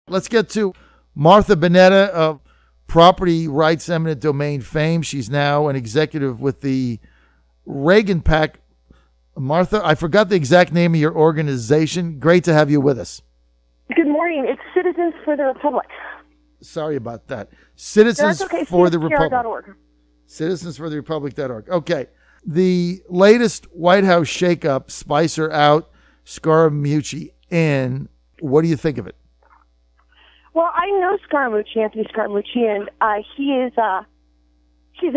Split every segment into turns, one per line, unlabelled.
Let's get to Martha Boneta of Property Rights Eminent Domain fame. She's now an executive with the Reagan PAC. Martha, I forgot the exact name of your organization. Great to have you with us.
Good morning. It's Citizens for the Republic.
Sorry about that. Citizens for the Republic. Citizens for the Republic.org. Okay. The latest White House shakeup, Spicer out, Scaramucci in. What do you think of it?
Well, I know Scaramucci, Anthony Scaramucci, and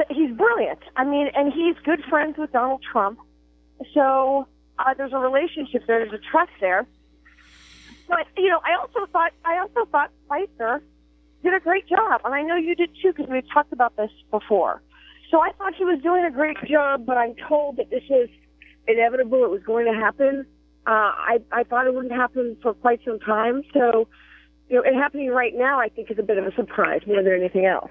he's brilliant. I mean, and he's good friends with Donald Trump. So there's a relationship there. There's a trust there. But I also thought Spicer did a great job, and I know you did too, because we've talked about this before. So I thought he was doing a great job, but I'm told that this is inevitable. It was going to happen. I thought it wouldn't happen for quite some time. So, it happening right now, I think, is a bit of a surprise more than anything else.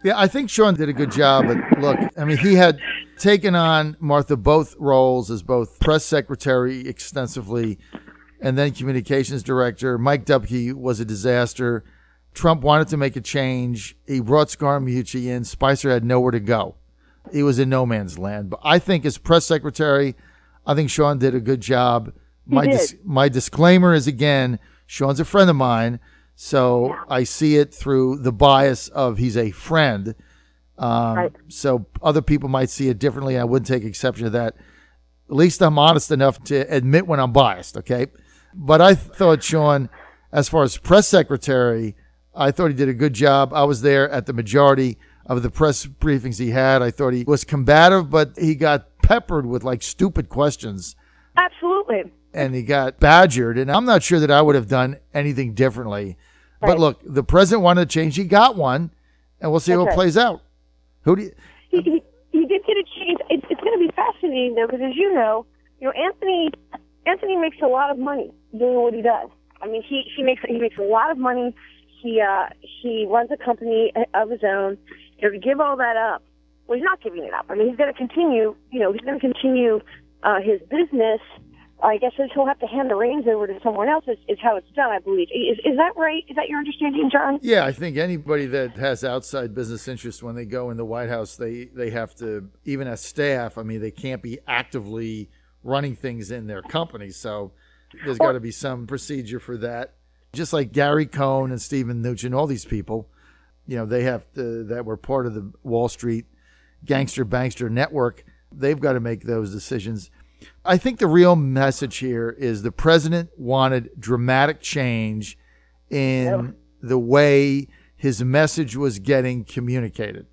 Yeah, I think Sean did a good job. But look, I mean, he had taken on, Martha, both roles as both press secretary extensively and then communications director. Mike Dubke was a disaster. Trump wanted to make a change. He brought Scaramucci in. Spicer had nowhere to go. He was in no man's land. But I think as press secretary, I think Sean did a good job. My disclaimer is, again, Sean's a friend of mine, so I see it through the bias of he's a friend. Right. So other people might see it differently. I wouldn't take exception to that. At least I'm honest enough to admit when I'm biased, okay? But I thought Sean, as far as press secretary, I thought he did a good job. I was there at the majority of the press briefings he had. I thought he was combative, but he got peppered with stupid questions.
Absolutely.
And he got badgered, and I'm not sure that I would have done anything differently. Right. But look, the president wanted a change. He got one, and we'll see how it plays out. Who do you?
He did get a change. It's going to be fascinating, though, because as you know, Anthony makes a lot of money doing what he does. I mean, he makes a lot of money. He runs a company of his own. To give all that up, well, he's not giving it up. I mean, he's going to continue. He's going to continue his business. I guess he'll have to hand the reins over to someone else is how it's done, I believe. Is that right? Is that your understanding, John?
Yeah, I think anybody that has outside business interests, when they go in the White House, they have to, even as staff, I mean, they can't be actively running things in their company. So there's got to be some procedure for that. Just like Gary Cohn and Stephen Mnuchin, all these people, they have to, that were part of the Wall Street gangster bankster network. They've got to make those decisions. I think the real message here is the president wanted dramatic change in the way his message was getting communicated.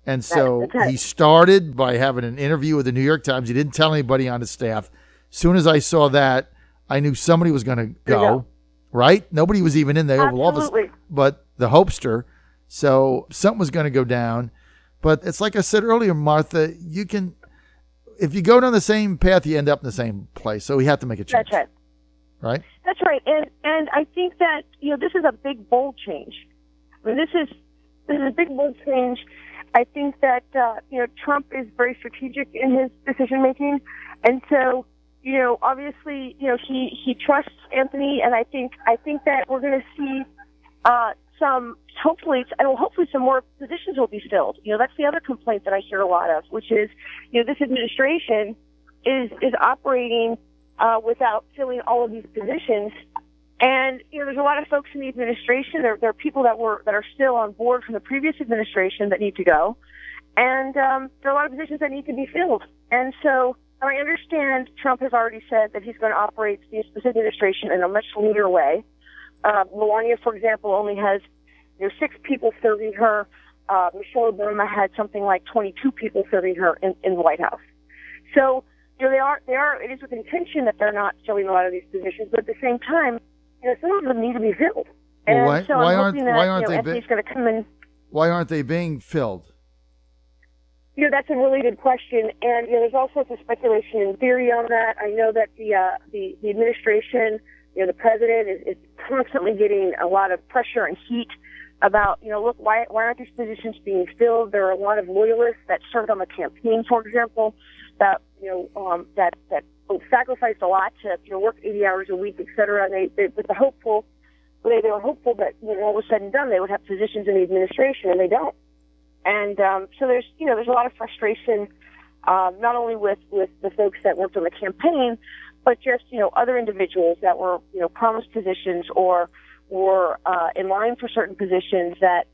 And so he started by having an interview with the New York Times. He didn't tell anybody on his staff. As soon as I saw that, I knew somebody was going to go, right? Nobody was even in the Oval Office but the hopester. So something was going to go down. But it's like I said earlier, Martha, if you go down the same path, you end up in the same place. So we have to make a change.
That's right.
Right?
That's right. And I think that, this is a big, bold change. I mean, this is a big, bold change. I think that, Trump is very strategic in his decision making. And so, obviously, he trusts Anthony. And I think that we're going to see, hopefully some more positions will be filled. That's the other complaint that I hear a lot of, which is, this administration is operating without filling all of these positions. And, there's a lot of folks in the administration. There are people that are still on board from the previous administration that need to go. And there are a lot of positions that need to be filled. And so I understand Trump has already said that he's going to operate this administration in a much leaner way. Melania, for example, only has 6 people serving her. Michelle Obama had something like 22 people serving her in the White House. So they are. It is with intention that they're not filling a lot of these positions, but at the same time, some of them need to be filled. And
why aren't
Anthony's going to come in.
Why aren't they being filled?
That's a really good question, and there's all sorts of speculation and theory on that. I know that the administration, the president is constantly getting a lot of pressure and heat about, look, why aren't these positions being filled? There are a lot of loyalists that served on the campaign, for example, that sacrificed a lot to work 80 hours a week, et cetera. And they with the hopeful they were hopeful that when all was said and done, they would have positions in the administration, and they don't. And so there's a lot of frustration, not only with the folks that worked on the campaign, but just other individuals that were promised positions or were in line for certain positions that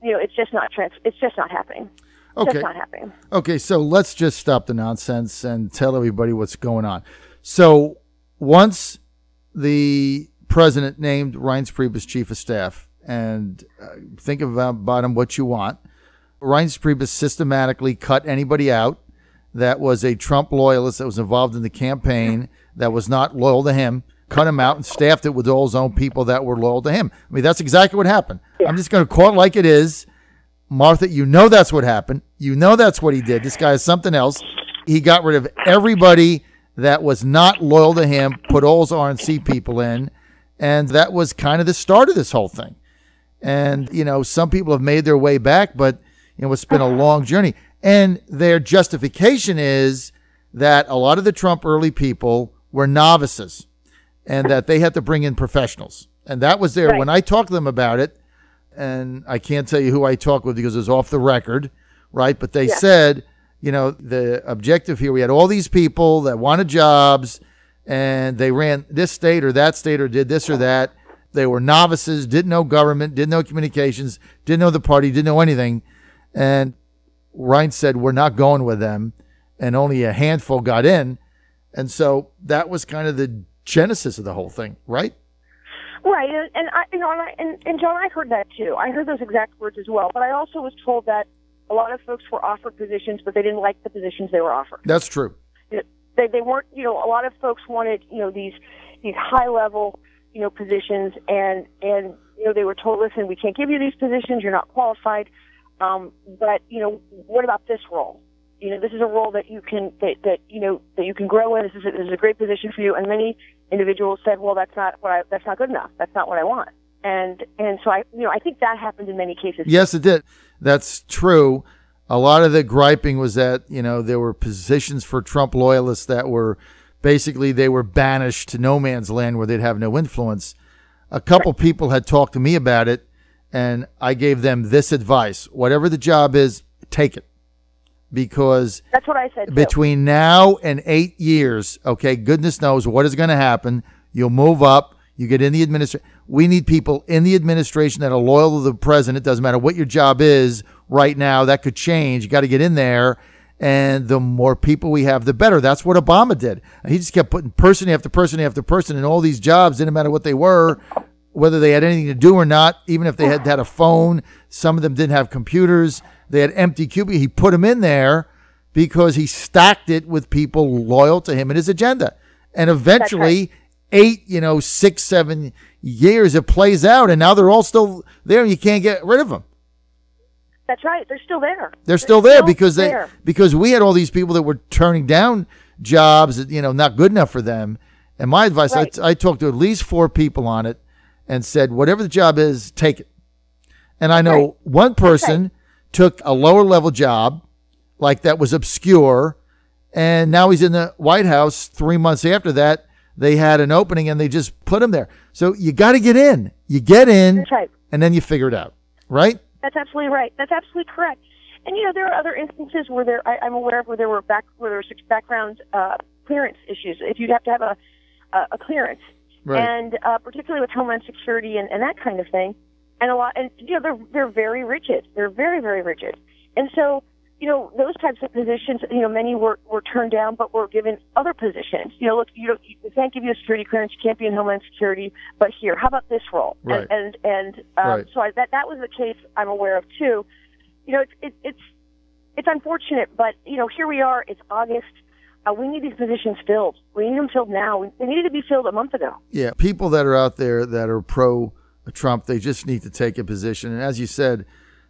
it's just not happening.
Okay.
Just not happening.
Okay, so let's just stop the nonsense and tell everybody what's going on. So once the president named Reince Priebus chief of staff, and think about him what you want, Reince Priebus systematically cut anybody out that was a Trump loyalist that was involved in the campaign that was not loyal to him, cut him out and staffed it with all his own people that were loyal to him. I mean, that's exactly what happened. Yeah. I'm just going to call it like it is. Martha, that's what happened. That's what he did. This guy is something else. He got rid of everybody that was not loyal to him, put all his RNC people in, and that was kind of the start of this whole thing. And, some people have made their way back, but, it's been a long journey. And their justification is that a lot of the Trump early people were novices and that they had to bring in professionals. And that was there. Right. When I talked to them about it, and I can't tell you who I talked with because it was off the record, right? But they said, the objective here, we had all these people that wanted jobs and they ran this state or that state or did this or that. They were novices, didn't know government, didn't know communications, didn't know the party, didn't know anything. And Reince said, we're not going with them. And only a handful got in. And so that was kind of the genesis of the whole thing, right?
Right, and John, I heard that too. I heard those exact words as well. But I also was told that a lot of folks were offered positions, but they didn't like the positions they were offered.
That's true.
They weren't. A lot of folks wanted these high level positions, and they were told, listen, we can't give you these positions. You're not qualified. But what about this role? This is a role that you can that you can grow in. This is a great position for you. And many individuals said, well, that's not good enough. That's not what I want. And so I think that happened in many cases.
Yes, it did. That's true. A lot of the griping was that, there were positions for Trump loyalists that were basically they were banished to no man's land where they'd have no influence. A couple people had talked to me about it, and I gave them this advice. Whatever the job is, take it. Because
that's what I said too.
Between now and 8 years, okay, goodness knows what is going to happen. You'll move up. You get in the administration. We need people in the administration that are loyal to the president. Doesn't matter what your job is right now. That could change. You got to get in there. And the more people we have, the better. That's what Obama did. He just kept putting person after person after person in all these jobs. Didn't matter what they were, whether they had anything to do or not. Even if they had a phone, some of them didn't have computers. They had empty cubicles. He put them in there because he stacked it with people loyal to him and his agenda. And eventually, 6, 7 years, it plays out. And now they're all still there and you can't get rid of them.
That's right. They're still there.
They're still there because we had all these people that were turning down jobs that, not good enough for them. And my advice, right. I talked to at least 4 people on it and said, whatever the job is, take it. And I know one person took a lower level job like that was obscure, and now he's in the White House. 3 months after that, they had an opening and they just put him there. So you got to get in. You get in,
that's right.
And then you figure it out, right?
That's absolutely right. That's absolutely correct. And there are other instances where I'm aware of where there were background clearance issues. If you'd have to have a clearance,
right.
And particularly with Homeland Security and that kind of thing. And they're very rigid. They're very, very rigid. And so, those types of positions, many were turned down, but were given other positions. Look, we can't give you a security clearance. You can't be in Homeland Security, but here, how about this role?
Right.
Right. So that was the case I'm aware of too. It's unfortunate, but here we are. It's August. We need these positions filled. We need them filled now. They needed to be filled a month ago.
Yeah, people that are out there that are pro Trump, they just need to take a position. And as you said,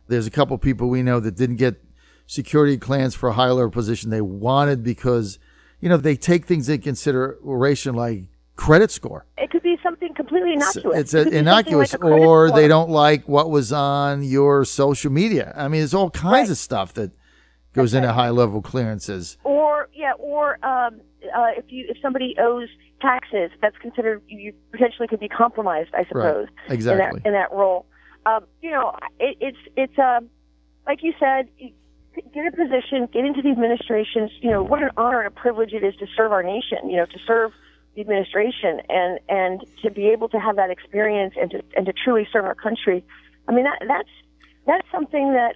there's a couple people we know that didn't get security clearance for a high level position they wanted because, they take things into consideration like credit score.
It could be something completely innocuous.
It's innocuous, like or they don't like what was on your social media. I mean, there's all kinds of stuff that goes into high level clearances.
Or if somebody owes taxes, that's considered, you potentially could be compromised, I suppose.
Right. Exactly.
In that role. It's like you said, get a position, get into the administrations. What an honor and a privilege it is to serve our nation. To serve the administration and to be able to have that experience and to truly serve our country. I mean, that's something that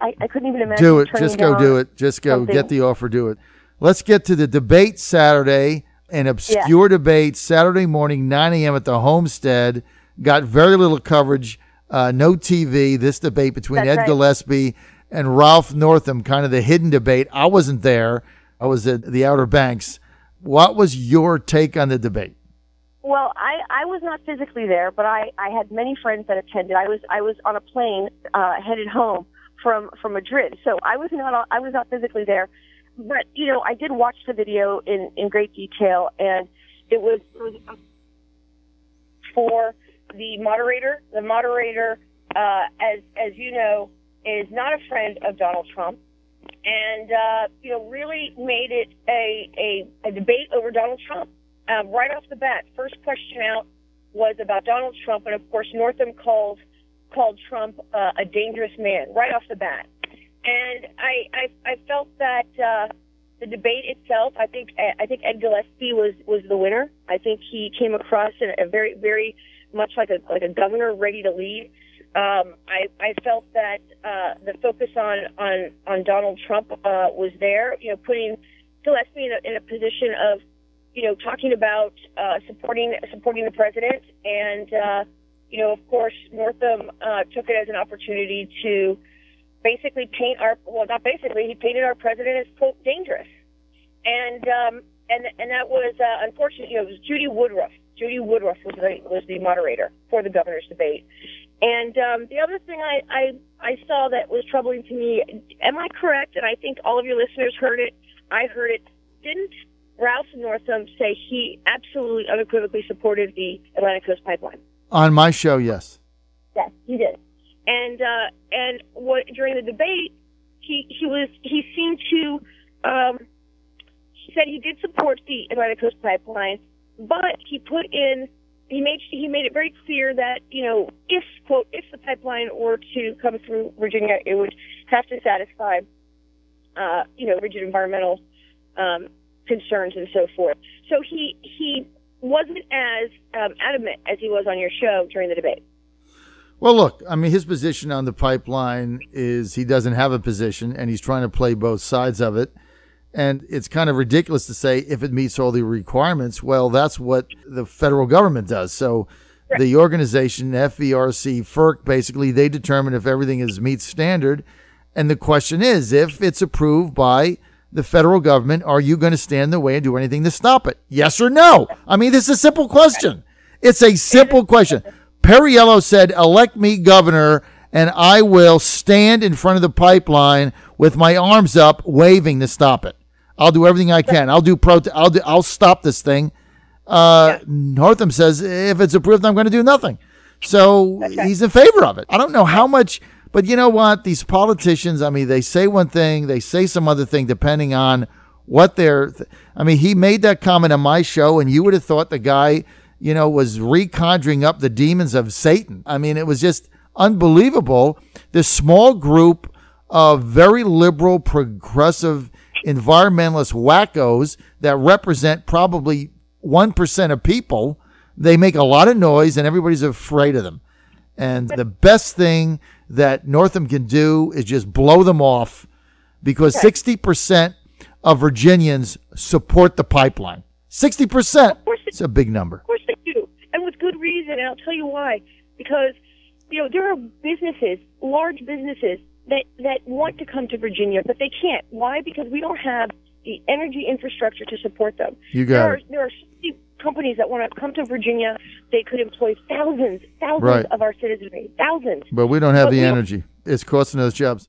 I couldn't even imagine.
Do it. Just go do it. Just go get the offer. Do it. Let's get to the debate Saturday. An obscure debate Saturday morning, 9 a.m. at the Homestead. Got very little coverage, no TV. This debate between Ed Gillespie and Ralph Northam, kind of the hidden debate. I wasn't there. I was at the Outer Banks. What was your take on the debate?
Well, I was not physically there, but I had many friends that attended. I was on a plane headed home from Madrid, so I was not physically there. But, I did watch the video in great detail, and it was for the moderator. The moderator, as you know, is not a friend of Donald Trump, and, really made it a debate over Donald Trump. Right off the bat, first question out was about Donald Trump, and, of course, Northam called Trump a dangerous man right off the bat. And I felt that the debate itself, I think Ed Gillespie was the winner. I think he came across in a very, very much like a governor ready to lead. I felt that the focus on Donald Trump was there. Putting Gillespie in a position of talking about supporting the president, and of course Northam took it as an opportunity to basically he painted our president as, quote, dangerous. And that was unfortunate. It was Judy Woodruff. Judy Woodruff was the moderator for the governor's debate. And the other thing I saw that was troubling to me, am I correct? And I think all of your listeners heard it. I heard it. Didn't Ralph Northam say he absolutely unequivocally supported the Atlantic Coast Pipeline?
On my show, yes.
Yes, he did. And during the debate, he seemed to he said he did support the Atlantic Coast Pipeline, but he made it very clear that if, quote, if the pipeline were to come through Virginia, it would have to satisfy rigid environmental concerns and so forth. So he wasn't as adamant as he was on your show during the debate.
Well, look, I mean, his position on the pipeline is he doesn't have a position, and he's trying to play both sides of it. And it's kind of ridiculous to say if it meets all the requirements. Well, that's what the federal government does. So the organization, FERC, FERC, basically, they determine if everything meets standard. And the question is, if it's approved by the federal government, are you going to stand in the way and do anything to stop it? Yes or no? I mean, this is a simple question. It's a simple question. Perriello said, elect me governor, and I will stand in front of the pipeline with my arms up, waving to stop it. I'll do everything I can. I'll stop this thing. Northam says, if it's approved, I'm going to do nothing. So he's in favor of it. I don't know how much, but you know what? These politicians, I mean, they say one thing, they say some other thing, depending on what they're. I mean, he made that comment on my show, and you would have thought the guy, was reconjuring up the demons of Satan. I mean, it was just unbelievable. This small group of very liberal, progressive, environmentalist wackos that represent probably 1% of people, they make a lot of noise and everybody's afraid of them. And the best thing that Northam can do is just blow them off, because 60% of Virginians support the pipeline. 60%. It's a big number.
Of course they do. And with good reason. And I'll tell you why. Because, there are businesses, large businesses, that want to come to Virginia, but they can't. Why? Because we don't have the energy infrastructure to support them. There are so many companies that want to come to Virginia. They could employ thousands of our citizenry, thousands.
But we don't have the energy. It's costing us jobs.